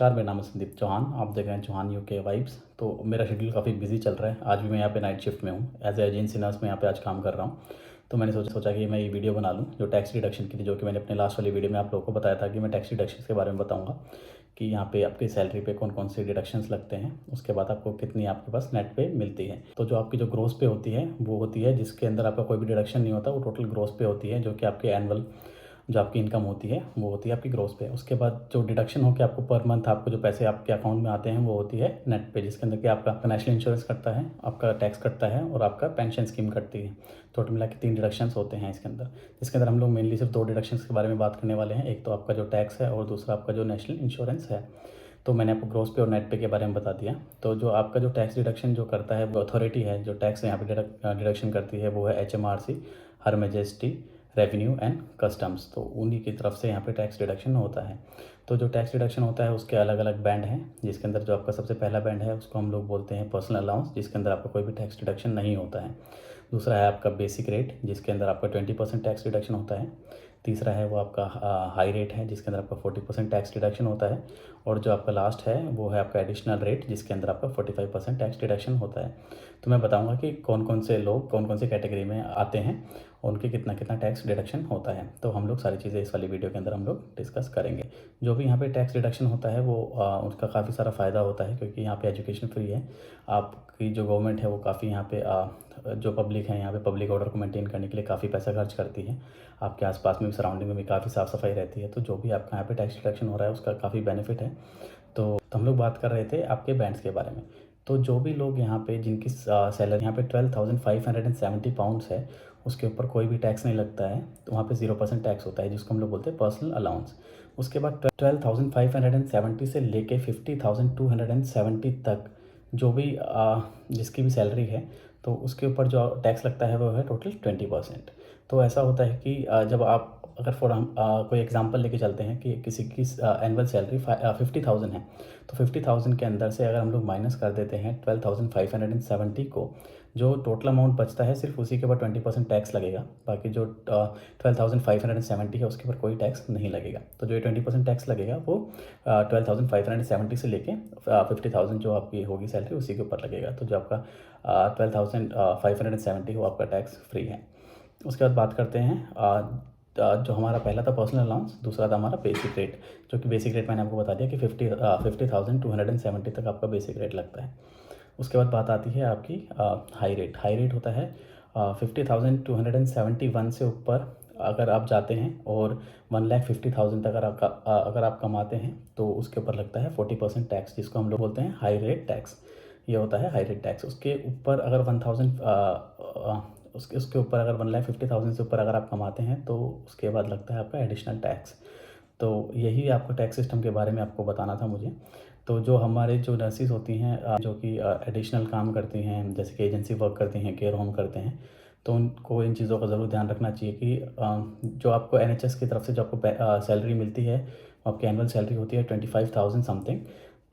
नमस्कार, मेरा नाम है संदीप चौहान। आप देख रहे हैं चौहान यूके वाइब्स। तो मेरा शेड्यूल काफ़ी बिजी चल रहा है। आज भी मैं यहाँ पे नाइट शिफ्ट में हूँ। एज ए एजेंसी नर्स में यहाँ पे आज काम कर रहा हूँ। तो मैंने सोचा कि मैं ये वीडियो बना लूँ जो टैक्स डिडक्शन की थी, जो कि मैंने अपने लास्ट वाली वीडियो में आप लोगों को बताया था कि मैं टैक्स डिडक्शन के बारे में बताऊँगा कि यहाँ पे आपकी सैलरी पे कौन कौन से डिडक्शंस लगते हैं, उसके बाद आपको कितनी आपके पास नेट पे मिलती है। तो जो आपकी जो ग्रोस पे होती है वो होती है जिसके अंदर आपका कोई भी डिडक्शन नहीं होता, वो टोटल ग्रोस पे होती है, जो कि आपके एनुअल जो आपकी इनकम होती है वो होती है आपकी ग्रोस पे। उसके बाद जो डिडक्शन हो के आपको पर मंथ आपको जो पैसे आपके अकाउंट में आते हैं वो होती है नेट पे, जिसके अंदर कि आपका नेशनल इंश्योरेंस कटता है, आपका टैक्स कटता है और आपका पेंशन स्कीम कटती है। टोटल मिला के 3 डिडक्शंस होते हैं इसके अंदर, जिसके अंदर हम लोग मेनली सिर्फ 2 डिडक्शंस के बारे में बात करने वाले हैं। एक तो आपका जो टैक्स है और दूसरा आपका जो नेशनल इंश्योरेंस है। तो मैंने आपको ग्रोस पे और नेट पे के बारे में बता दिया। तो जो आपका जो टैक्स डिडक्शन जो करता है, वो अथॉरिटी है जो टैक्स यहाँ पे डिडक्शन करती है, वो है HMRC, her majesty revenue and customs. तो उन्हीं की तरफ से यहाँ पे टैक्स डिडक्शन होता है। तो जो टैक्स डिडक्शन होता है उसके अलग अलग बैंड हैं, जिसके अंदर जो आपका सबसे पहला बैंड है उसको हम लोग बोलते हैं पर्सनल अलाउंस, जिसके अंदर आपका कोई भी टैक्स डिडक्शन नहीं होता है। दूसरा है आपका बेसिक रेट, जिसके अंदर आपका 20% टैक्स डिडक्शन होता है। तीसरा है वो आपका हाई रेट है, जिसके अंदर आपका 40% टैक्स डिडक्शन होता है। और जो आपका लास्ट है वो है आपका एडिशनल रेट, जिसके अंदर आपका 45% टैक्स डिडक्शन होता है। तो मैं बताऊंगा कि कौन कौन से लोग कौन कौन से कैटेगरी में आते हैं और उनके कितना कितना टैक्स डिडक्शन होता है। तो हम लोग सारी चीज़ें इस वाली वीडियो के अंदर हम लोग डिस्कस करेंगे। जो भी यहाँ पे टैक्स डिडक्शन होता है वो उसका काफ़ी सारा फ़ायदा होता है, क्योंकि यहाँ पे एजुकेशन फ्री है। आपकी जो गवर्नमेंट है वो काफ़ी यहाँ पे जो पब्लिक है यहाँ पे पब्लिक ऑर्डर को मेंटेन करने के लिए काफ़ी पैसा खर्च करती है। आपके आसपास में भी सराउंडिंग में भी काफ़ी साफ़ सफाई रहती है। तो जो भी आपका यहाँ पे टैक्स डिडक्शन हो रहा है उसका काफ़ी बेनिफिट है। तो हम लोग बात कर रहे थे आपके बैंड्स के बारे में। तो जो भी लोग यहाँ पे जिनकी सैलरी यहाँ पे 12,570 पाउंड्स है, उसके ऊपर कोई भी टैक्स नहीं लगता है। तो वहाँ पे 0% टैक्स होता है, जिसको हम लोग बोलते हैं पर्सनल अलाउंस। उसके बाद 12,570 से लेके 50,270 तक जो भी जिसकी भी सैलरी है, तो उसके ऊपर जो टैक्स लगता है वो है टोटल 20%। तो ऐसा होता है कि जब आप अगर फॉर हम कोई एग्जांपल लेके चलते हैं कि किसी की एनुअल सैलरी 50,000 है, तो 50,000 के अंदर से अगर हम लोग माइनस कर देते हैं 12,570 को, जो टोटल अमाउंट बचता है सिर्फ उसी के ऊपर 20% टैक्स लगेगा। बाकी जो 12,570 है उसके ऊपर कोई टैक्स नहीं लगेगा। तो जो 20% टैक्स लगेगा वो 12,570 से लेके 50,000 जो आपकी होगी सैलरी उसी के ऊपर लगेगा। तो जो आपका 12,570 वो आपका टैक्स फ्री है। उसके बाद बात करते हैं जो हमारा पहला था पर्सनल अलाउंस, दूसरा था हमारा बेसिक रेट। जो कि बेसिक रेट मैंने आपको बता दिया कि 50,270 तक आपका बेसिक रेट लगता है। उसके बाद बात आती है आपकी हाई रेट। हाई रेट होता है 50,271 से ऊपर अगर आप जाते हैं और 1,50,000 तक अगर आप कमाते हैं तो उसके ऊपर लगता है 40% टैक्स, जिसको हम लोग बोलते हैं हाई रेट टैक्स। ये होता है हाई रेट टैक्स। उसके ऊपर अगर 1,000 उसके ऊपर अगर 1,50,000 से ऊपर अगर आप कमाते हैं तो उसके बाद लगता है आपका एडिशनल टैक्स। तो यही आपको टैक्स सिस्टम के बारे में आपको बताना था मुझे। तो जो हमारे जो नर्सिस होती हैं जो कि एडिशनल काम करती हैं, जैसे कि एजेंसी वर्क करती हैं, केयर होम करते हैं, तो उनको इन चीज़ों का ज़रूर ध्यान रखना चाहिए कि जो आपको NHS की तरफ से जो आपको सैलरी मिलती है, आपकी एनुअल सैलरी होती है 25,000 समथिंग।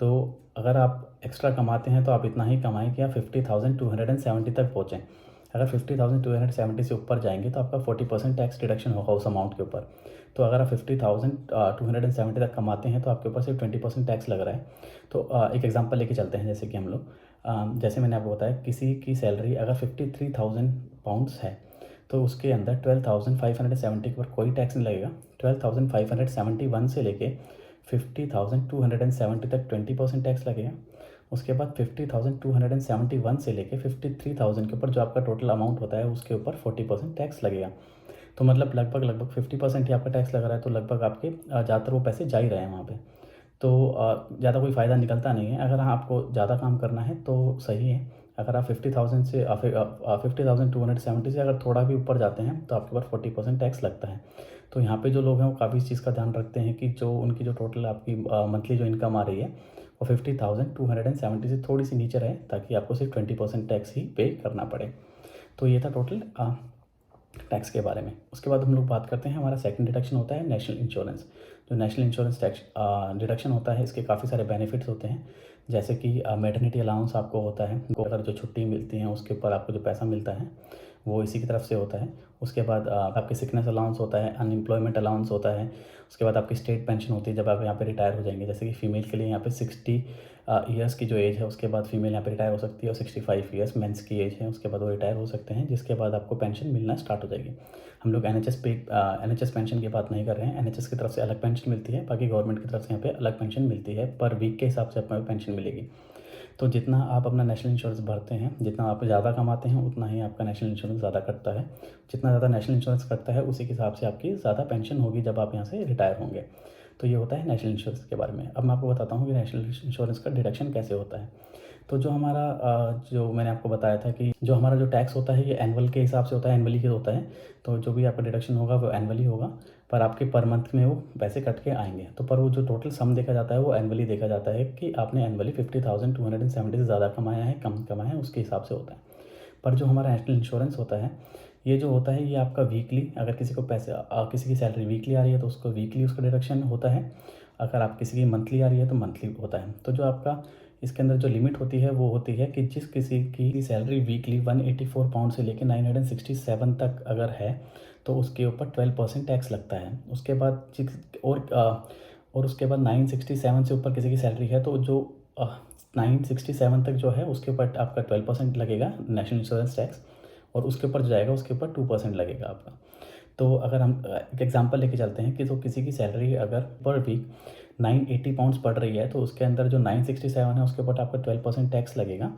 तो अगर आप एक्स्ट्रा कमाते हैं तो आप इतना ही कमाएं कि आप 50,270 तक पहुँचें। अगर 50,270 से ऊपर जाएंगे तो आपका 40% टैक्स डिडक्शन होगा उस अमाउंट के ऊपर। तो अगर आप 50,270 तक कमाते हैं तो आपके ऊपर सिर्फ 20% टैक्स लग रहा है। तो एक एग्जांपल लेके चलते हैं, जैसे कि हम लोग जैसे मैंने आपको बताया किसी की सैलरी अगर 53,000 पाउंड्स है तो उसके अंदर 12,570 के ऊपर कोई टैक्स नहीं लगेगा। 12,571 से लेके 50,270 तक 20% टैक्स लगेगा। उसके बाद 50,271 से लेके 53,000 के ऊपर जो आपका टोटल अमाउंट होता है उसके ऊपर 40% टैक्स लगेगा। तो मतलब लगभग 50% ही आपका टैक्स लग रहा है। तो लगभग आपके ज़्यादातर वो पैसे जा ही रहे हैं वहाँ पे। तो ज़्यादा कोई फ़ायदा निकलता नहीं है। अगर हाँ आपको ज़्यादा काम करना है तो सही है। अगर आप 50,000 से 50,270 से अगर थोड़ा भी ऊपर जाते हैं तो आपके ऊपर 40% टैक्स लगता है। तो यहाँ पे जो लोग हैं वो काफ़ी इस चीज़ का ध्यान रखते हैं कि जो उनकी जो टोटल आपकी मंथली जो इनकम आ रही है वो 50,270 से थोड़ी सी नीचे रहे, ताकि आपको सिर्फ 20% टैक्स ही पे करना पड़े। तो ये था टोटल टैक्स के बारे में। उसके बाद हम लोग बात करते हैं हमारा सेकंड डिडक्शन होता है नेशनल इंश्योरेंस। जो नेशनल इंश्योरेंस टैक्स डिडक्शन होता है इसके काफ़ी सारे बेनिफिट्स होते हैं, जैसे कि मैटरनिटी अलाउंस आपको होता है, अगर जो छुट्टी मिलती है उसके ऊपर आपको जो पैसा मिलता है वो इसी की तरफ से होता है। उसके बाद आपके सिकनेस अलाउंस होता है, अनएम्प्लॉयमेंट अलाउंस होता है। उसके बाद आपकी स्टेट पेंशन होती है जब आप यहाँ पे रिटायर हो जाएंगे। जैसे कि फ़ीमेल के लिए यहाँ पे 60 ईयर्स की जो एज है उसके बाद फीमेल यहाँ पे रिटायर हो सकती है, और 65 ईयर्स मेंस की एज है उसके बाद वो रिटायर हो सकते हैं, जिसके बाद आपको पेंशन मिलना स्टार्ट हो जाएगी। हम लोग NHS पेंशन की बात नहीं कर रहे हैं। NHS की तरफ से अलग पेंशन मिलती है, बाकी गवर्नमेंट की तरफ से यहाँ पे अलग पेंशन मिलती है, पर वीक के हिसाब से आपको पेंशन मिलेगी। तो जितना आप अपना नेशनल इंश्योरेंस भरते हैं, जितना आप ज़्यादा कमाते हैं उतना ही आपका नेशनल इंश्योरेंस ज़्यादा कटता है। जितना ज़्यादा नेशनल इंश्योरेंस कटता है उसी के हिसाब से आपकी ज़्यादा पेंशन होगी जब आप यहाँ से रिटायर होंगे। तो ये होता है नेशनल इंश्योरेंस के बारे में। अब मैं आपको बताता हूँ कि नेशनल इंश्योरेंस का डिडक्शन कैसे होता है। तो जो हमारा जो मैंने आपको बताया था कि जो हमारा जो टैक्स होता है ये एनुअल के हिसाब से होता है, एनुअली के होता है। तो जो भी आपका डिडक्शन होगा वो एनुअली होगा, पर आपके पर मंथ में वो पैसे कट के आएंगे। तो पर वो जो टोटल सम देखा जाता है वो एनुअली देखा जाता है कि आपने एनुअली 50,270 से ज़्यादा कमाया है, कम कमाया है, उसके हिसाब से होता है। पर जो हमारा नेशनल इंश्योरेंस होता है ये जो होता है ये आपका वीकली, अगर किसी को पैसे किसी की सैलरी वीकली आ रही है तो उसको वीकली उसका डिडक्शन होता है। अगर आप किसी की मंथली आ रही है तो मंथली होता है। तो जो आपका इसके अंदर जो लिमिट होती है वो होती है कि जिस किसी की सैलरी वीकली 184 पाउंड से लेकर 967 तक अगर है तो उसके ऊपर 12% टैक्स लगता है। उसके बाद और उसके बाद 967 से ऊपर किसी की सैलरी है तो जो 967 तक जो है उसके ऊपर आपका 12% लगेगा नेशनल इंश्योरेंस टैक्स, और उसके ऊपर जो जाएगा उसके ऊपर 2% लगेगा आपका। तो अगर हम एक एग्जांपल लेके चलते हैं कि तो किसी की सैलरी अगर पर वीक 980 पाउंड्स पड़ रही है तो उसके अंदर जो 967 है उसके ऊपर आपका 12% टैक्स लगेगा,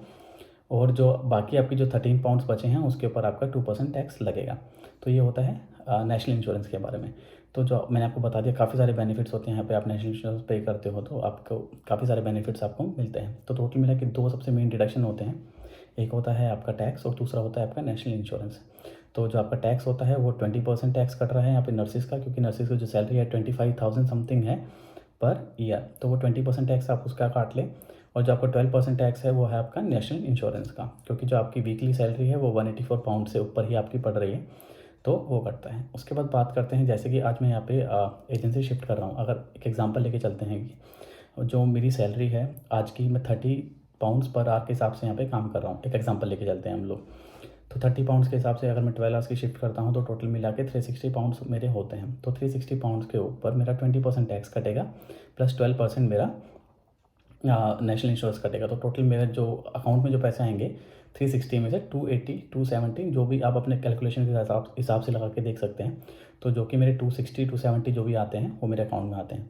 और जो बाकी आपकी जो 13 पाउंड्स बचे हैं उसके ऊपर आपका 2% टैक्स लगेगा। तो ये होता है नेशनल इंश्योरेंस के बारे में। तो जो मैंने आपको बता दिया, काफ़ी सारे बेनिफिट्स होते हैं यहाँ पे। आप नेशनल इंश्योरेंस पे करते हो तो आपको काफ़ी सारे बेनिफिट्स आपको मिलते हैं। तो टोटल मिला के दो सबसे मेन डिडक्शन होते हैं, एक होता है आपका टैक्स और दूसरा होता है आपका नेशनल इंश्योरेंस। तो जो आपका टैक्स होता है वो 20% टैक्स कट रहा है यहाँ पे नर्सिस का, क्योंकि नर्सिस की जो सैलरी है 25,000 समथिंग है पर ईयर, तो वो 20% टैक्स आप उसका काट लें। और जो आपका 12% टैक्स है वो है आपका नेशनल इंश्योरेंस का, क्योंकि जो आपकी वीकली सैलरी है वो 184 पाउंड से ऊपर ही आपकी पड़ रही है तो वो कटता है। उसके बाद बात करते हैं, जैसे कि आज मैं यहाँ पे एजेंसी शिफ्ट कर रहा हूँ। अगर एक एग्जांपल लेके चलते हैं कि जो मेरी सैलरी है आज की, मैं 30 पाउंड्स पर आवर के हिसाब से यहाँ पे काम कर रहा हूँ। एक एग्जांपल लेके चलते हैं हम लोग। तो 30 पाउंड्स के हिसाब से अगर मैं 12 आवर्स की शिफ्ट करता हूँ तो टोटल मिला के 360 पाउंड्स मेरे होते हैं। तो 360 पाउंड्स के ऊपर मेरा 20% टैक्स कटेगा प्लस 12% मेरा नेशनल इंश्योरेंस कटेगा। तो टोटल मेरे जो अकाउंट में जो पैसे आएंगे 360 में से 280 270 जो भी आप अपने कैलकुलेशन के हिसाब से लगा के देख सकते हैं। तो जो कि मेरे 260 270 जो भी आते हैं वो मेरे अकाउंट में आते हैं।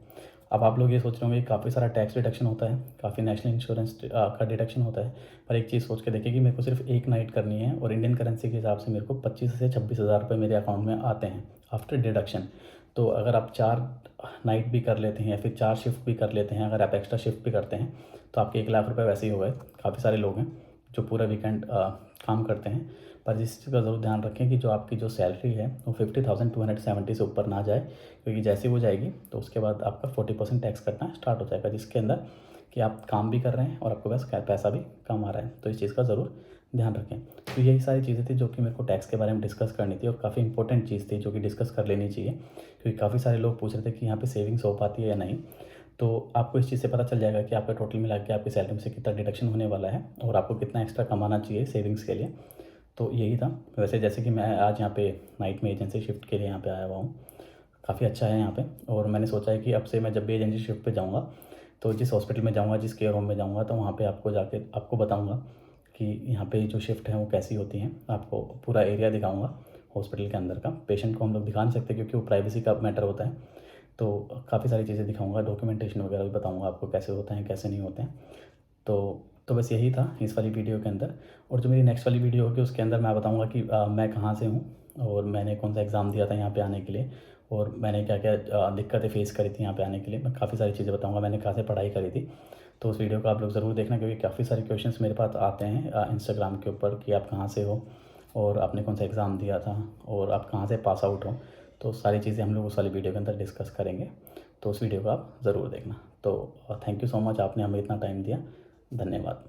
अब आप लोग ये सोच रहे होंगे काफ़ी सारा टैक्स डिडक्शन होता है, काफ़ी नेशनल इंश्योरेंस का डिडक्शन होता है, पर एक चीज़ सोच के देखिए कि मेरे को सिर्फ एक नाइट करनी है और इंडियन करेंसी के हिसाब से मेरे को 25 से 26,000 रुपये मेरे अकाउंट में आते हैं आफ्टर डिडक्शन। तो अगर आप 4 नाइट भी कर लेते हैं या फिर 4 शिफ्ट भी कर लेते हैं, अगर आप एक्स्ट्रा शिफ्ट भी करते हैं तो आपके 1 लाख रुपये वैसे ही हो गए। काफ़ी सारे लोग हैं जो पूरा वीकेंड काम करते हैं, पर इस चीज़ का ज़रूर ध्यान रखें कि जो आपकी जो सैलरी है वो 50,270 से ऊपर ना जाए, क्योंकि जैसे वो जाएगी तो उसके बाद आपका 40% टैक्स कटना स्टार्ट हो जाएगा, जिसके अंदर कि आप काम भी कर रहे हैं और आपके पास पैसा भी कम आ रहा है। तो इस चीज़ का ज़रूर ध्यान रखें। तो यही सारी चीज़ें थी जो कि मेरे को टैक्स के बारे में डिस्कस करनी थी, और काफ़ी इंपॉर्टेंट चीज़ थी जो कि डिस्कस कर लेनी चाहिए, क्योंकि काफ़ी सारे लोग पूछ रहे थे कि यहाँ पे सेविंग्स हो पाती है या नहीं। तो आपको इस चीज़ से पता चल जाएगा कि आपका टोटल मिला के आपकी सैलरी में से कितना डिडक्शन होने वाला है और आपको कितना एक्स्ट्रा कमाना चाहिए सेविंग्स के लिए। तो यही था। वैसे जैसे कि मैं आज यहाँ पे नाइट में एजेंसी शिफ्ट के लिए यहाँ पे आया हुआ हूँ, काफ़ी अच्छा है यहाँ पे, और मैंने सोचा है कि अब से मैं जब भी एजेंसी शिफ्ट पे जाऊँगा तो जिस हॉस्पिटल में जाऊँगा, जिस केयर होम में जाऊँगा, तो वहाँ पे आपको जाके आपको बताऊँगा कि यहाँ पे जो शिफ्ट है वो कैसी होती हैं। आपको पूरा एरिया दिखाऊँगा हॉस्पिटल के अंदर का। पेशेंट को हम लोग दिखा नहीं सकते क्योंकि वो प्राइवेसी का मैटर होता है, तो काफ़ी सारी चीज़ें दिखाऊँगा, डॉक्यूमेंटेशन वगैरह भी बताऊँगा आपको कैसे होते हैं कैसे नहीं होते हैं। तो बस यही था इस वाली वीडियो के अंदर। और जो मेरी नेक्स्ट वाली वीडियो होगी उसके अंदर मैं बताऊँगा कि मैं कहाँ से हूँ और मैंने कौन सा एग्ज़ाम दिया था यहाँ पे आने के लिए, और मैंने क्या क्या दिक्कतें फेस करी थी यहाँ पे आने के लिए। मैं काफ़ी सारी चीज़ें बताऊँगा, मैंने कहाँ से पढ़ाई करी थी। तो उस वीडियो को आप लोग ज़रूर देखना, क्योंकि काफ़ी सारे क्वेश्चंस मेरे पास आते हैं इंस्टाग्राम के ऊपर कि आप कहाँ से हो और आपने कौन सा एग्ज़ाम दिया था और आप कहाँ से पास आउट हो। तो सारी चीज़ें हम लोग उस वाली वीडियो के अंदर डिस्कस करेंगे, तो उस वीडियो को आप ज़रूर देखना। तो थैंक यू सो मच, आपने हमें इतना टाइम दिया। धन्यवाद।